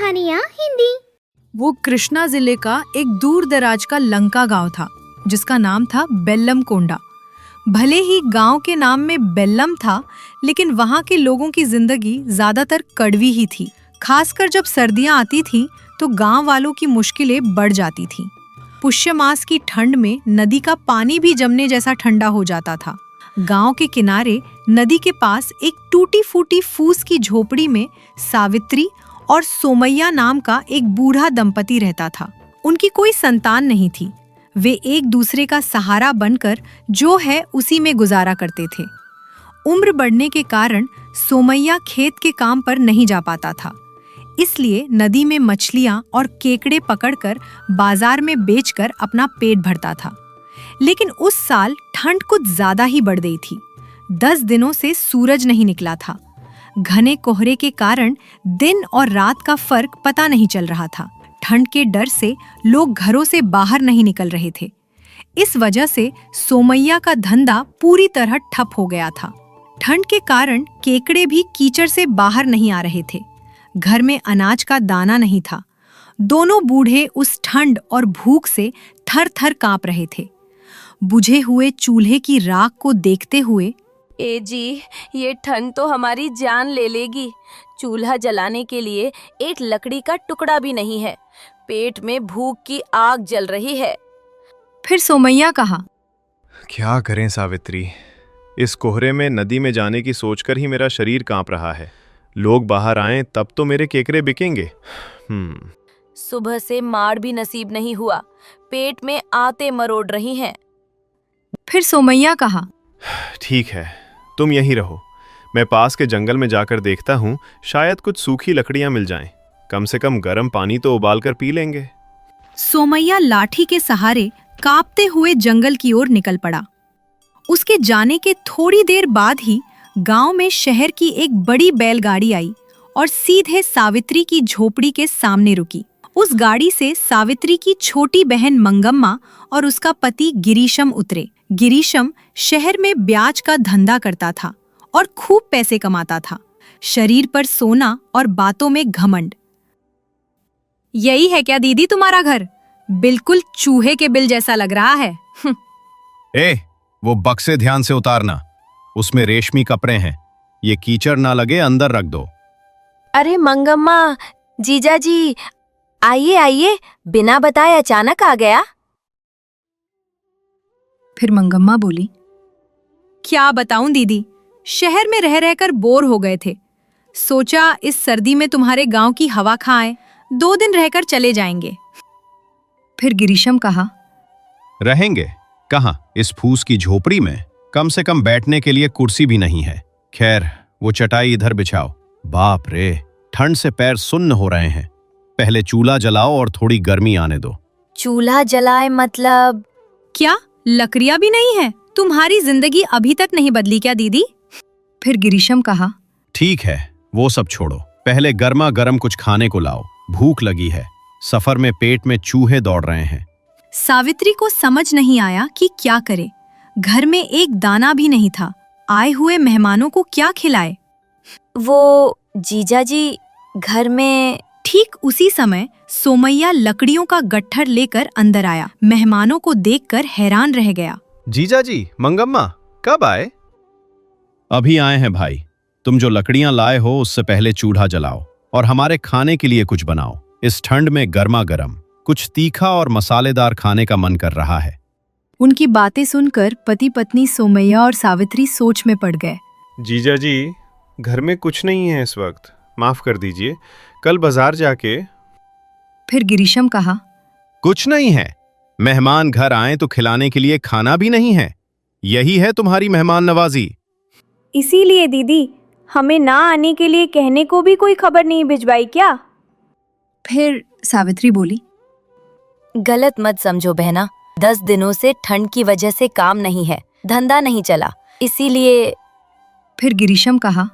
कहानियाँ हिंदी। वो कृष्णा जिले का एक दूर दराज का लंका गांव था जिसका नाम था बेल्लम कोंडा। भले ही गांव के नाम में बेल्लम था, लेकिन वहां के लोगों की जिंदगी ज्यादातर कड़वी ही थी। खासकर जब सर्दियां आती थीं तो गांव वालों की मुश्किलें बढ़ जाती थीं। पुष्य मास की ठंड में नदी का पानी भी जमने जैसा ठंडा हो जाता था। गांव के किनारे नदी के पास एक टूटी फूटी फूस की झोपड़ी में सावित्री और सोमैया नाम का एक बूढ़ा दंपति रहता था। उनकी कोई संतान नहीं थी। वे एक दूसरे का सहारा बनकर जो है उसी में गुजारा करते थे। उम्र बढ़ने के कारण सोमैया खेत के काम पर नहीं जा पाता था, इसलिए नदी में मछलियां और केकड़े पकड़कर बाजार में बेचकर अपना पेट भरता था। लेकिन उस साल ठंड कुछ ज्यादा ही बढ़ गई थी। 10 दिनों से सूरज नहीं निकला था। घने कोहरे के कारण दिन और रात का फर्क पता नहीं चल रहा था। ठंड के डर से लोग घरों से बाहर नहीं निकल रहे थे। इस वजह से सोमैया का धंधा पूरी तरह ठप हो गया था। ठंड के कारण केकड़े भी कीचड़ से बाहर नहीं आ रहे थे। घर में अनाज का दाना नहीं था। दोनों बूढ़े उस ठंड और भूख से थर थर कांप रहे थे। बुझे हुए चूल्हे की राख को देखते हुए, ए जी, ये ठंड तो हमारी जान ले लेगी। चूल्हा जलाने के लिए एक लकड़ी का टुकड़ा भी नहीं है। पेट में भूख की आग जल रही है। फिर सोमैया कहा, क्या करें सावित्री, इस कोहरे में नदी में जाने की सोचकर ही मेरा शरीर कांप रहा है। लोग बाहर आएं तब तो मेरे केकरे बिकेंगे। सुबह से मार भी नसीब नहीं हुआ। पेट में आते मरोड़ रही हैं। फिर सोमैया कहा, ठीक है, तुम यहीं रहो। मैं पास के जंगल में जाकर देखता हूँ, शायद कुछ सूखी लकड़ियां मिल जाएं। कम से कम गर्म पानी तो उबालकर पी लेंगे। सोमैया लाठी के सहारे कांपते हुए जंगल की ओर निकल पड़ा। उसके जाने के थोड़ी देर बाद ही गांव में शहर की एक बड़ी बैलगाड़ी आई और सीधे सावित्री की झोपड़ी के सामने रुकी। उस गाड़ी से सावित्री की छोटी बहन मंगम्मा और उसका पति गिरीशम उतरे। गिरीशम शहर में ब्याज का धंधा करता था और खूब पैसे कमाता था। शरीर पर सोना और बातों में घमंड। यही है क्या दीदी तुम्हारा घर? बिल्कुल चूहे के बिल जैसा लग रहा है। वो बक्से ध्यान से उतारना, उसमें रेशमी कपड़े हैं। ये कीचड़ ना लगे, अंदर रख दो। अरे मंगम्मा, जीजा जी, आइए आइए, बिना बताए अचानक आ गया। फिर मंगम्मा बोली, क्या बताऊं दीदी, शहर में रह रहकर बोर हो गए थे। सोचा इस सर्दी में तुम्हारे गांव की हवा खाएं, 2 दिन रहकर चले जाएंगे। फिर गिरीशम कहा, रहेंगे कहाँ? इस फूस की झोपड़ी में कम से कम बैठने के लिए कुर्सी भी नहीं है। खैर, वो चटाई इधर बिछाओ। बाप रे, ठंड से पैर सुन्न हो रहे हैं। पहले चूल्हा जलाओ और थोड़ी गर्मी आने दो। चूल्हा जलाए मतलब? क्या लकड़ियां भी नहीं है? तुम्हारी जिंदगी अभी तक नहीं बदली क्या दीदी? फिर गिरीशम कहा, ठीक है, वो सब छोड़ो, पहले गर्मा गर्म कुछ खाने को लाओ। भूख लगी है। सफर में पेट में चूहे दौड़ रहे हैं। सावित्री को समझ नहीं आया कि क्या करे। घर में एक दाना भी नहीं था। आए हुए मेहमानों को क्या खिलाए? वो जीजा जी, घर में। ठीक उसी समय सोमैया लकड़ियों का गट्ठर लेकर अंदर आया। मेहमानों को देखकर हैरान रह गया। जीजा जी, मंगम्मा कब आए? अभी आए हैं भाई। तुम जो लकड़ियां लाए हो उससे पहले चूल्हा जलाओ और हमारे खाने के लिए कुछ बनाओ। इस ठंड में गर्मा गर्म कुछ तीखा और मसालेदार खाने का मन कर रहा है। उनकी बातें सुनकर पति पत्नी सोमैया और सावित्री सोच में पड़ गए। जीजा जी, घर में कुछ नहीं है इस वक्त, माफ कर दीजिए। कल बाजार जाके। फिर गिरीशम कहा, कुछ नहीं है? मेहमान घर आए तो खिलाने के लिए खाना भी नहीं है? यही है तुम्हारी मेहमान नवाजी? इसीलिए दीदी हमें ना आने के लिए कहने को भी कोई खबर नहीं भिजवाई क्या? फिर सावित्री बोली, गलत मत समझो बहना। 10 दिनों से ठंड की वजह से काम नहीं है, धंधा नहीं चला, इसीलिए। फिर गिरीशम कहा,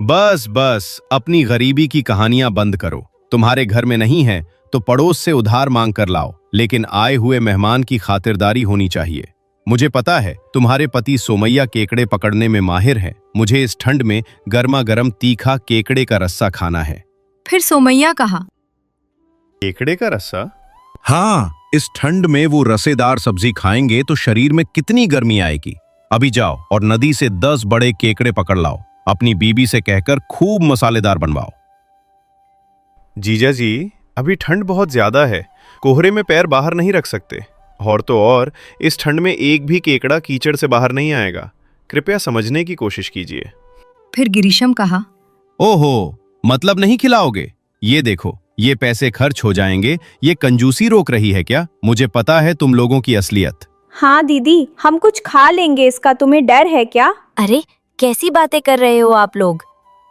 बस बस, अपनी गरीबी की कहानियां बंद करो। तुम्हारे घर में नहीं है तो पड़ोस से उधार मांग कर लाओ, लेकिन आए हुए मेहमान की खातिरदारी होनी चाहिए। मुझे पता है तुम्हारे पति सोमैया केकड़े पकड़ने में माहिर है। मुझे इस ठंड में गर्मा गर्म तीखा केकड़े का रस्सा खाना है। फिर सोमैया कहा, केकड़े का रस्सा? हाँ, इस ठंड में वो रसेदार सब्जी खाएंगे तो शरीर में कितनी गर्मी आएगी। अभी जाओ और नदी से 10 बड़े केकड़े पकड़ लाओ। अपनी बीबी से कहकर खूब मसालेदार बनवाओ। जीजा जी, अभी ठंड बहुत ज्यादा है, कोहरे में पैर बाहर नहीं रख सकते। और तो और इस ठंड में एक भी केकड़ा कीचड़ से बाहर नहीं आएगा। कृपया समझने की कोशिश कीजिए। फिर गिरीशम कहा, ओहो, मतलब नहीं खिलाओगे? ये देखो, ये पैसे खर्च हो जाएंगे। ये कंजूसी रोक रही है क्या? मुझे पता है तुम लोगों की असलियत। हाँ दीदी, हम कुछ खा लेंगे, इसका तुम्हें डर है क्या? अरे कैसी बातें कर रहे हो आप लोग?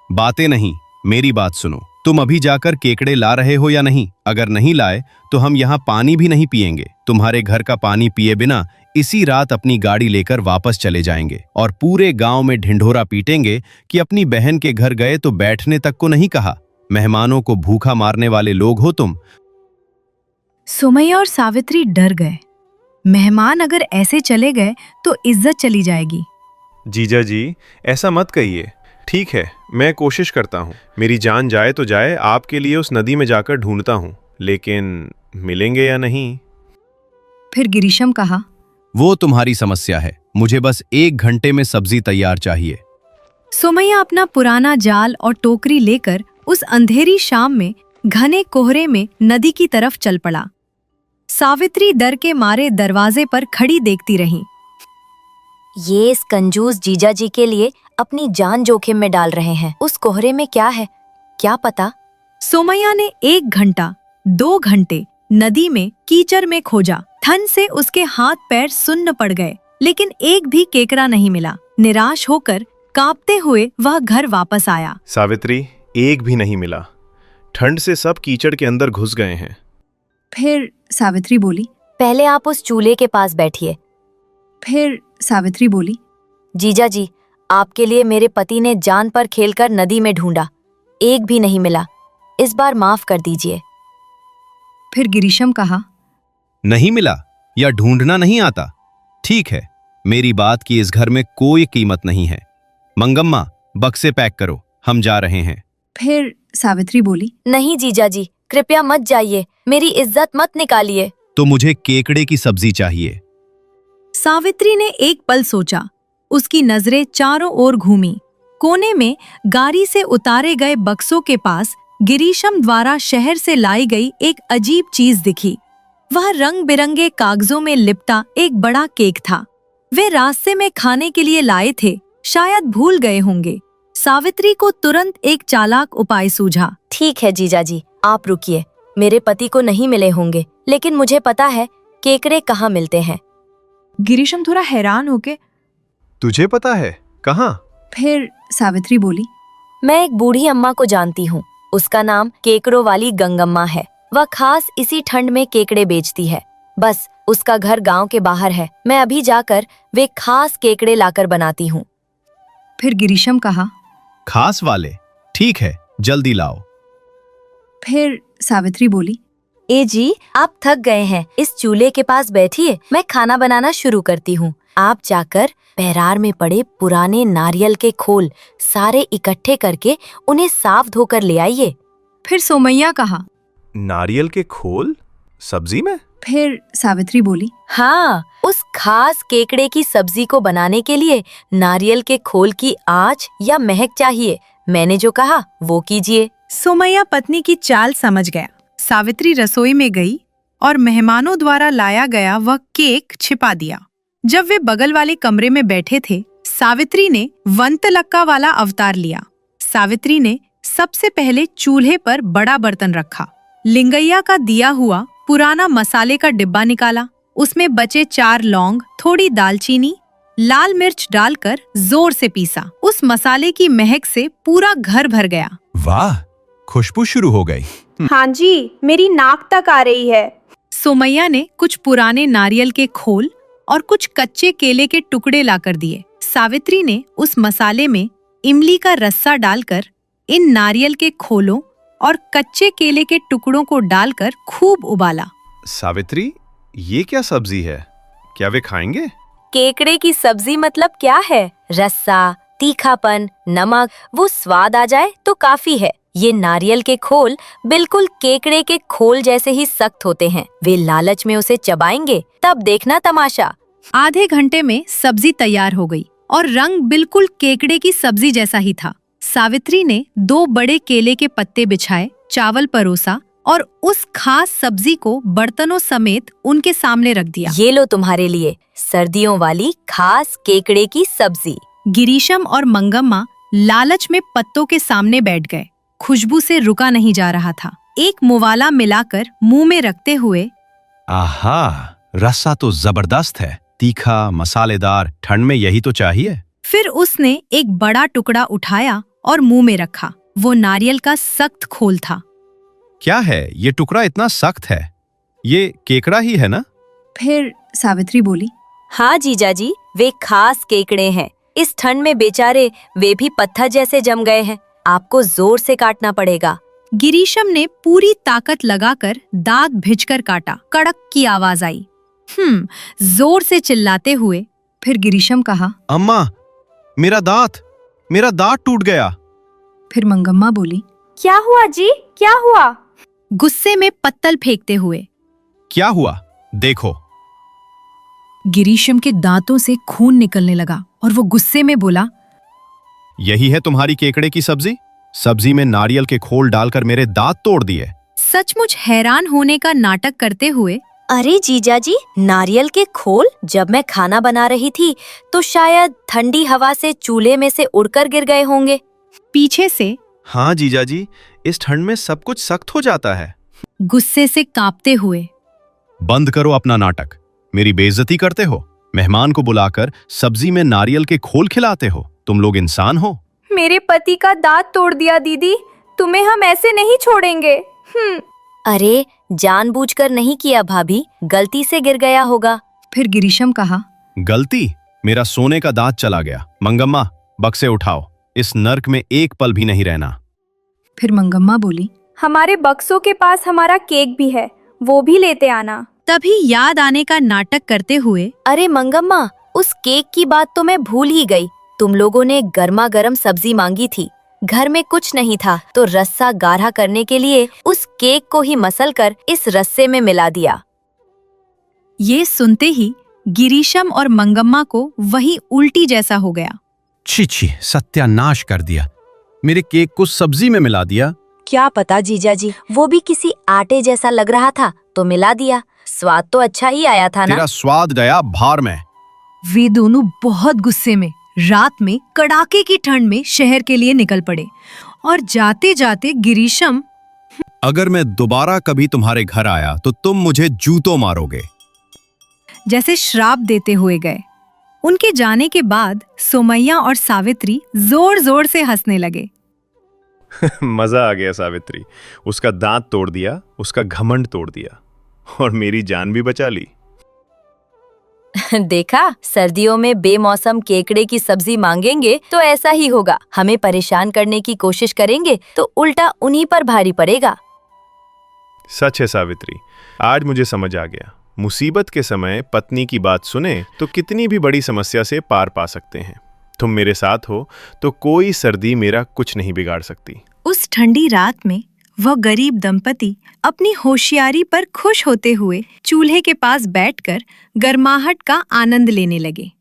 बातें नहीं, मेरी बात सुनो। तुम अभी जाकर केकड़े ला रहे हो या नहीं? अगर नहीं लाए तो हम यहाँ पानी भी नहीं पिएंगे। तुम्हारे घर का पानी पिए बिना इसी रात अपनी गाड़ी लेकर वापस चले जाएंगे और पूरे गांव में ढिंढोरा पीटेंगे कि अपनी बहन के घर गए तो बैठने तक को नहीं कहा। मेहमानों को भूखा मारने वाले लोग हो तुम। सुमैया और सावित्री डर गए। मेहमान अगर ऐसे चले गए तो इज्जत चली जाएगी। जीजा जी, ऐसा मत कहिए। ठीक है, मैं कोशिश करता हूँ। मेरी जान जाए तो जाए, आपके लिए उस नदी में जाकर ढूंढता हूँ, लेकिन मिलेंगे या नहीं? फिर गिरीशम कहा, वो तुम्हारी समस्या है। मुझे बस 1 घंटे में सब्जी तैयार चाहिए। सुमैया अपना पुराना जाल और टोकरी लेकर उस अंधेरी शाम में घने कोहरे में नदी की तरफ चल पड़ा। सावित्री डर के मारे दरवाजे पर खड़ी देखती रही। ये इस कंजूस जीजा जी के लिए अपनी जान जोखिम में डाल रहे हैं। उस कोहरे में क्या है, क्या पता? सुमैया ने 1 घंटा 2 घंटे नदी में कीचड़ में खोजा। ठंड से उसके हाथ पैर सुन्न पड़ गए, लेकिन एक भी केकड़ा नहीं मिला। निराश होकर कांपते हुए वह घर वापस आया। सावित्री, एक भी नहीं मिला। ठंड से सब कीचड़ के अंदर घुस गए हैं। फिर सावित्री बोली, पहले आप उस चूल्हे के पास बैठिए। फिर सावित्री बोली, जीजा जी, आपके लिए मेरे पति ने जान पर खेलकर नदी में ढूंढा, एक भी नहीं मिला। इस बार माफ कर दीजिए। फिर गिरीशम कहा, नहीं मिला या ढूंढना नहीं आता? ठीक है, मेरी बात की इस घर में कोई कीमत नहीं है। मंगम्मा, बक्से पैक करो, हम जा रहे हैं। फिर सावित्री बोली, नहीं जीजा जी, कृपया मत जाइए, मेरी इज्जत मत निकालिए। तो मुझे केकड़े की सब्जी चाहिए। सावित्री ने एक पल सोचा। उसकी नजरें चारों ओर घूमी। कोने में गाड़ी से उतारे गए बक्सों के पास गिरीशम द्वारा शहर से लाई गई एक अजीब चीज दिखी। वह रंग बिरंगे कागजों में लिपटा एक बड़ा केक था। वे रास्ते में खाने के लिए लाए थे, शायद भूल गए होंगे। सावित्री को तुरंत एक चालाक उपाय सूझा। ठीक है जीजा जी, आप रुकिए। मेरे पति को नहीं मिले होंगे, लेकिन मुझे पता है केकड़े कहाँ मिलते हैं। गिरीशम थोड़ा हैरान होके, तुझे पता है कहाँ? फिर सावित्री बोली, मैं एक बूढ़ी अम्मा को जानती हूँ। उसका नाम केकड़ों वाली गंगम्मा है। वह खास इसी ठंड में केकड़े बेचती है। बस उसका घर गांव के बाहर है। मैं अभी जाकर वे खास केकड़े लाकर बनाती हूँ। फिर गिरीशम कहा, खास वाले? ठीक है, जल्दी लाओ। फिर सावित्री बोली, ए जी, आप थक गए हैं, इस चूल्हे के पास बैठिए, मैं खाना बनाना शुरू करती हूँ। आप जाकर पैरार में पड़े पुराने नारियल के खोल सारे इकट्ठे करके उन्हें साफ धोकर ले आइए। फिर सोमैया कहा, नारियल के खोल सब्जी में? फिर सावित्री बोली, हाँ, उस खास केकड़े की सब्जी को बनाने के लिए नारियल के खोल की आंच या महक चाहिए। मैंने जो कहा वो कीजिए। सोमैया पत्नी की चाल समझ गया। सावित्री रसोई में गई और मेहमानों द्वारा लाया गया वह केक छिपा दिया। जब वे बगल वाले कमरे में बैठे थे, सावित्री ने वंतलक्का वाला अवतार लिया। सावित्री ने सबसे पहले चूल्हे पर बड़ा बर्तन रखा, लिंगैया का दिया हुआ पुराना मसाले का डिब्बा निकाला, उसमें बचे 4 लौंग, थोड़ी दालचीनी, लाल मिर्च डालकर जोर से पीसा। उस मसाले की महक से पूरा घर भर गया। वाह, खुशबू शुरू हो गई। हाँ जी, मेरी नाक तक आ रही है। सोमैया ने कुछ पुराने नारियल के खोल और कुछ कच्चे केले के टुकड़े लाकर दिए। सावित्री ने उस मसाले में इमली का रस्सा डालकर इन नारियल के खोलों और कच्चे केले के टुकड़ों को डालकर खूब उबाला। सावित्री, ये क्या सब्जी है? क्या वे खाएंगे? केकड़े की सब्जी मतलब क्या है? रस्सा, तीखापन, नमक, वो स्वाद आ जाए तो काफी है। ये नारियल के खोल बिल्कुल केकड़े के खोल जैसे ही सख्त होते हैं। वे लालच में उसे चबाएंगे, तब देखना तमाशा। आधे घंटे में सब्जी तैयार हो गई और रंग बिल्कुल केकड़े की सब्जी जैसा ही था। सावित्री ने 2 बड़े केले के पत्ते बिछाए, चावल परोसा और उस खास सब्जी को बर्तनों समेत उनके सामने रख दिया। ये लो तुम्हारे लिए सर्दियों वाली खास केकड़े की सब्जी। गिरीशम और मंगम्मा लालच में पत्तों के सामने बैठ गए। खुशबू से रुका नहीं जा रहा था। एक मुवाला मिलाकर मुंह में रखते हुए, आहा, रस्सा तो जबरदस्त है, तीखा मसालेदार, ठंड में यही तो चाहिए। फिर उसने एक बड़ा टुकड़ा उठाया और मुंह में रखा। वो नारियल का सख्त खोल था। क्या है ये टुकड़ा इतना सख्त है? ये केकड़ा ही है ना? फिर सावित्री बोली, हाँ जीजाजी, वे खास केकड़े हैं। इस ठंड में बेचारे वे भी पत्थर जैसे जम गए हैं। आपको जोर से काटना पड़ेगा। गिरीशम ने पूरी ताकत लगाकर दांत भिजकर काटा। कड़क की आवाज आई। जोर से चिल्लाते हुए फिर गिरीशम कहा, अम्मा, मेरा दांत टूट गया। फिर मंगम्मा बोली, क्या हुआ जी, क्या हुआ? गुस्से में पत्तल फेंकते हुए। क्या हुआ? देखो। गिरीशम के दांतों से खून निकलने लगा और वो गुस्से में बोला, यही है तुम्हारी केकड़े की सब्जी? सब्जी में नारियल के खोल डालकर मेरे दांत तोड़ दिए। सचमुच हैरान होने का नाटक करते हुए, अरे जीजाजी, नारियल के खोल? जब मैं खाना बना रही थी तो शायद ठंडी हवा से चूल्हे में से उड़कर गिर गए होंगे। पीछे से हाँ जीजाजी, इस ठंड में सब कुछ सख्त हो जाता है। गुस्से से कांपते हुए, बंद करो अपना नाटक, मेरी बेइज्जती करते हो। मेहमान को बुलाकर सब्जी में नारियल के खोल खिलाते हो। तुम लोग इंसान हो? मेरे पति का दांत तोड़ दिया दीदी, तुम्हें हम ऐसे नहीं छोड़ेंगे। अरे जानबूझकर नहीं किया भाभी, गलती से गिर गया होगा। फिर गिरीशम कहा, गलती? मेरा सोने का दांत चला गया। मंगम्मा, बक्से उठाओ, इस नर्क में एक पल भी नहीं रहना। फिर मंगम्मा बोली, हमारे बक्सों के पास हमारा केक भी है, वो भी लेते आना। तभी याद आने का नाटक करते हुए, अरे मंगम्मा, उस केक की बात तो मैं भूल ही गई। तुम लोगों ने गर्मा गर्म सब्जी मांगी थी। घर में कुछ नहीं था तो रस्सा गाढ़ा करने के लिए उस केक को ही मसलकर इस रस्से में मिला दिया। ये सुनते ही गिरीशम और मंगम्मा को वही उल्टी जैसा हो गया। छी छी, सत्यानाश कर दिया। मेरे केक को सब्जी में मिला दिया। क्या पता जीजाजी, वो भी किसी आटे जैसा लग रहा था तो मिला दिया। स्वाद तो अच्छा ही आया था ना? तेरा स्वाद गया भार में। वे दोनों बहुत गुस्से में रात में कड़ाके की ठंड में शहर के लिए निकल पड़े और जाते जाते गिरीशम, अगर मैं दोबारा कभी तुम्हारे घर आया तो तुम मुझे जूतों मारोगे, जैसे श्राप देते हुए गए। उनके जाने के बाद सोमैया और सावित्री जोर जोर से हंसने लगे। मजा आ गया सावित्री, उसका दांत तोड़ दिया, उसका घमंड तोड़ दिया और मेरी जान भी बचा ली। देखा, सर्दियों में बेमौसम केकड़े की सब्जी मांगेंगे तो ऐसा ही होगा। हमें परेशान करने की कोशिश करेंगे तो उल्टा उन्हीं पर भारी पड़ेगा। सच है सावित्री, आज मुझे समझ आ गया, मुसीबत के समय पत्नी की बात सुने तो कितनी भी बड़ी समस्या से पार पा सकते हैं। तुम मेरे साथ हो तो कोई सर्दी मेरा कुछ नहीं बिगाड़ सकती। उस ठंडी रात में वह गरीब दंपति अपनी होशियारी पर खुश होते हुए चूल्हे के पास बैठकर गर्माहट का आनंद लेने लगे।